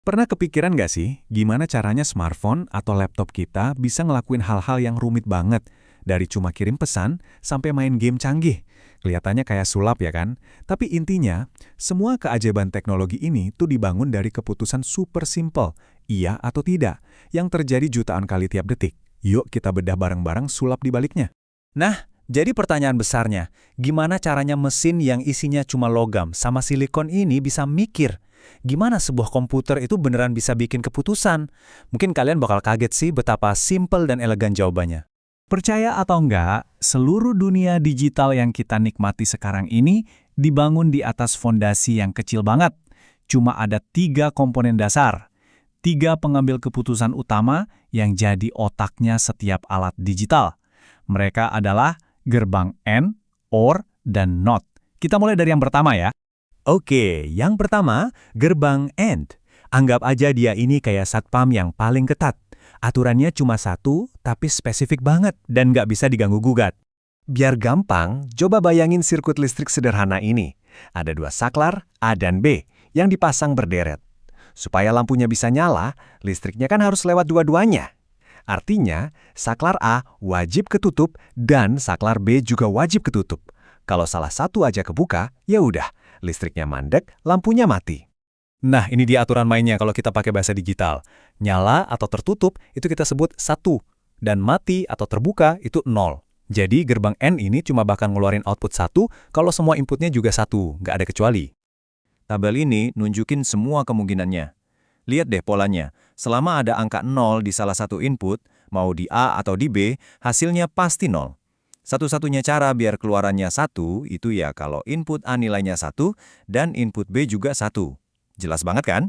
Pernah kepikiran nggak sih, gimana caranya smartphone atau laptop kita bisa ngelakuin hal-hal yang rumit banget, dari cuma kirim pesan sampai main game canggih? Kelihatannya kayak sulap ya kan? Tapi intinya, semua keajaiban teknologi ini tuh dibangun dari keputusan super simple, iya atau tidak, yang terjadi jutaan kali tiap detik. Yuk kita bedah bareng-bareng sulap di baliknya. Nah, jadi pertanyaan besarnya, gimana caranya mesin yang isinya cuma logam sama silikon ini bisa mikir? Gimana sebuah komputer itu beneran bisa bikin keputusan? Mungkin kalian bakal kaget sih betapa simple dan elegan jawabannya. Percaya atau enggak, seluruh dunia digital yang kita nikmati sekarang ini dibangun di atas fondasi yang kecil banget. Cuma ada 3 komponen dasar. 3 pengambil keputusan utama yang jadi otaknya setiap alat digital. Mereka adalah gerbang AND, OR, dan NOT. Kita mulai dari yang pertama ya. Oke, yang pertama, gerbang AND. Anggap aja dia ini kayak satpam yang paling ketat. Aturannya cuma satu, tapi spesifik banget dan nggak bisa diganggu-gugat. Biar gampang, coba bayangin sirkuit listrik sederhana ini. Ada 2 saklar, A dan B, yang dipasang berderet. Supaya lampunya bisa nyala, listriknya kan harus lewat dua-duanya. Artinya, saklar A wajib ketutup dan saklar B juga wajib ketutup. Kalau salah satu aja kebuka, ya udah, listriknya mandek, lampunya mati. Nah, ini dia aturan mainnya kalau kita pakai bahasa digital. Nyala atau tertutup itu kita sebut 1, dan mati atau terbuka itu 0. Jadi gerbang AND ini cuma bakal ngeluarin output 1 kalau semua inputnya juga 1, nggak ada kecuali. Tabel ini nunjukin semua kemungkinannya. Lihat deh polanya, selama ada angka 0 di salah satu input, mau di A atau di B, hasilnya pasti 0. Satu-satunya cara biar keluarannya 1 itu ya kalau input A nilainya 1 dan input B juga 1. Jelas banget kan?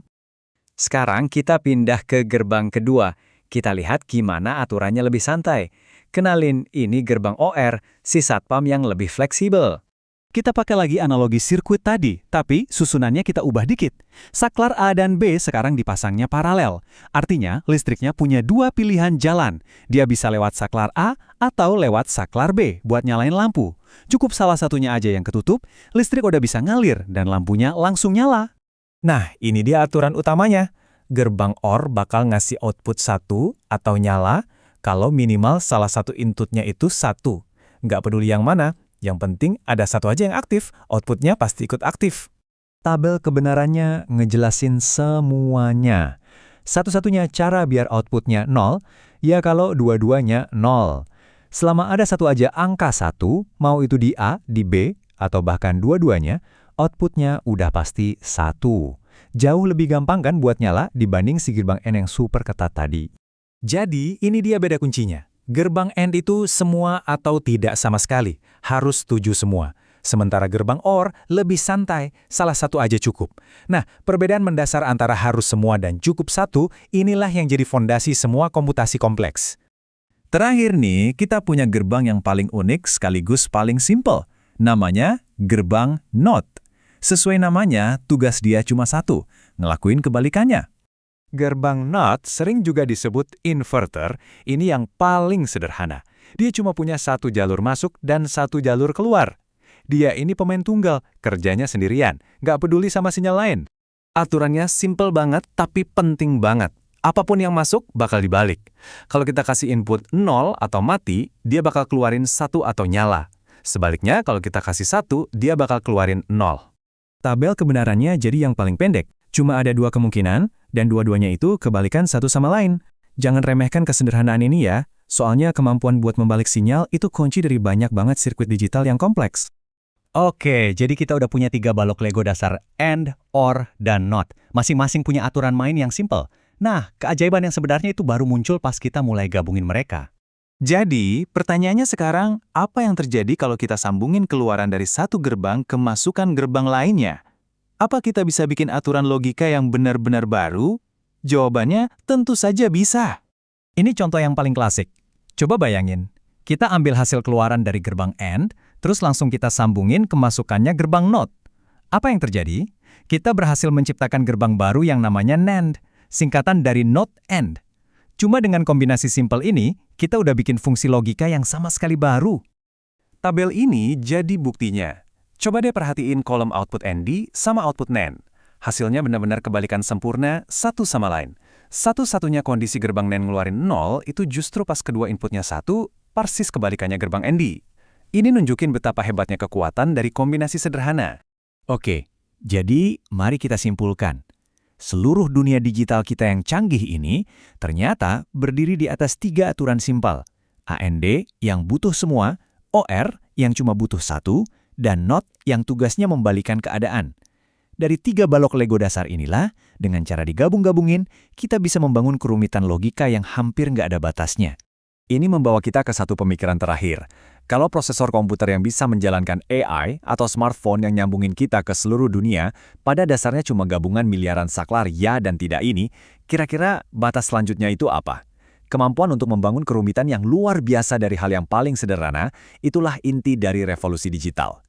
Sekarang kita pindah ke gerbang kedua. Kita lihat gimana aturannya lebih santai. Kenalin, ini gerbang OR, si satpam yang lebih fleksibel. Kita pakai lagi analogi sirkuit tadi, tapi susunannya kita ubah dikit. Saklar A dan B sekarang dipasangnya paralel. Artinya, listriknya punya 2 pilihan jalan. Dia bisa lewat saklar A atau lewat saklar B buat nyalain lampu. Cukup salah satunya aja yang ketutup, listrik udah bisa ngalir dan lampunya langsung nyala. Nah, ini dia aturan utamanya. Gerbang OR bakal ngasih output 1 atau nyala kalau minimal salah satu inputnya itu 1. Nggak peduli yang mana. Yang penting ada satu aja yang aktif, outputnya pasti ikut aktif. Tabel kebenarannya ngejelasin semuanya. Satu-satunya cara biar outputnya 0, ya kalau dua-duanya 0. Selama ada satu aja angka 1, mau itu di A, di B, atau bahkan dua-duanya, outputnya udah pasti 1. Jauh lebih gampang kan buat nyala dibanding si gerbang N yang super ketat tadi. Jadi, ini dia beda kuncinya. Gerbang AND itu semua atau tidak sama sekali, harus setuju semua. Sementara gerbang OR lebih santai, salah satu aja cukup. Nah, perbedaan mendasar antara harus semua dan cukup satu, inilah yang jadi fondasi semua komputasi kompleks. Terakhir nih, kita punya gerbang yang paling unik sekaligus paling simple. Namanya gerbang NOT. Sesuai namanya, tugas dia cuma satu, ngelakuin kebalikannya. Gerbang NOT sering juga disebut inverter, ini yang paling sederhana. Dia cuma punya 1 jalur masuk dan 1 jalur keluar. Dia ini pemain tunggal, kerjanya sendirian, nggak peduli sama sinyal lain. Aturannya simple banget tapi penting banget. Apapun yang masuk bakal dibalik. Kalau kita kasih input 0 atau mati, dia bakal keluarin 1 atau nyala. Sebaliknya, kalau kita kasih 1, dia bakal keluarin 0. Tabel kebenarannya jadi yang paling pendek. Cuma ada 2 kemungkinan, dan dua-duanya itu kebalikan satu sama lain. Jangan remehkan kesederhanaan ini ya, soalnya kemampuan buat membalik sinyal itu kunci dari banyak banget sirkuit digital yang kompleks. Oke, jadi kita udah punya 3 balok Lego dasar AND, OR, dan NOT. Masing-masing punya aturan main yang simple. Nah, keajaiban yang sebenarnya itu baru muncul pas kita mulai gabungin mereka. Jadi, pertanyaannya sekarang, apa yang terjadi kalau kita sambungin keluaran dari satu gerbang ke masukan gerbang lainnya? Apa kita bisa bikin aturan logika yang benar-benar baru? Jawabannya tentu saja bisa. Ini contoh yang paling klasik. Coba bayangin, kita ambil hasil keluaran dari gerbang AND, terus langsung kita sambungin ke masukannya gerbang NOT. Apa yang terjadi? Kita berhasil menciptakan gerbang baru yang namanya NAND, singkatan dari NOT AND. Cuma dengan kombinasi simpel ini, kita udah bikin fungsi logika yang sama sekali baru. Tabel ini jadi buktinya. Coba deh perhatiin kolom output ND sama output NAND. Hasilnya benar-benar kebalikan sempurna satu sama lain. Satu-satunya kondisi gerbang NAND ngeluarin 0 itu justru pas kedua inputnya 1, persis kebalikannya gerbang ND. Ini nunjukin betapa hebatnya kekuatan dari kombinasi sederhana. Oke, jadi mari kita simpulkan. Seluruh dunia digital kita yang canggih ini ternyata berdiri di atas 3 aturan simpel. AND yang butuh semua, OR yang cuma butuh 1, dan NOT yang tugasnya membalikan keadaan. Dari 3 balok Lego dasar inilah, dengan cara digabung-gabungin, kita bisa membangun kerumitan logika yang hampir nggak ada batasnya. Ini membawa kita ke satu pemikiran terakhir. Kalau prosesor komputer yang bisa menjalankan AI atau smartphone yang nyambungin kita ke seluruh dunia, pada dasarnya cuma gabungan miliaran saklar ya dan tidak ini, kira-kira batas selanjutnya itu apa? Kemampuan untuk membangun kerumitan yang luar biasa dari hal yang paling sederhana, itulah inti dari revolusi digital.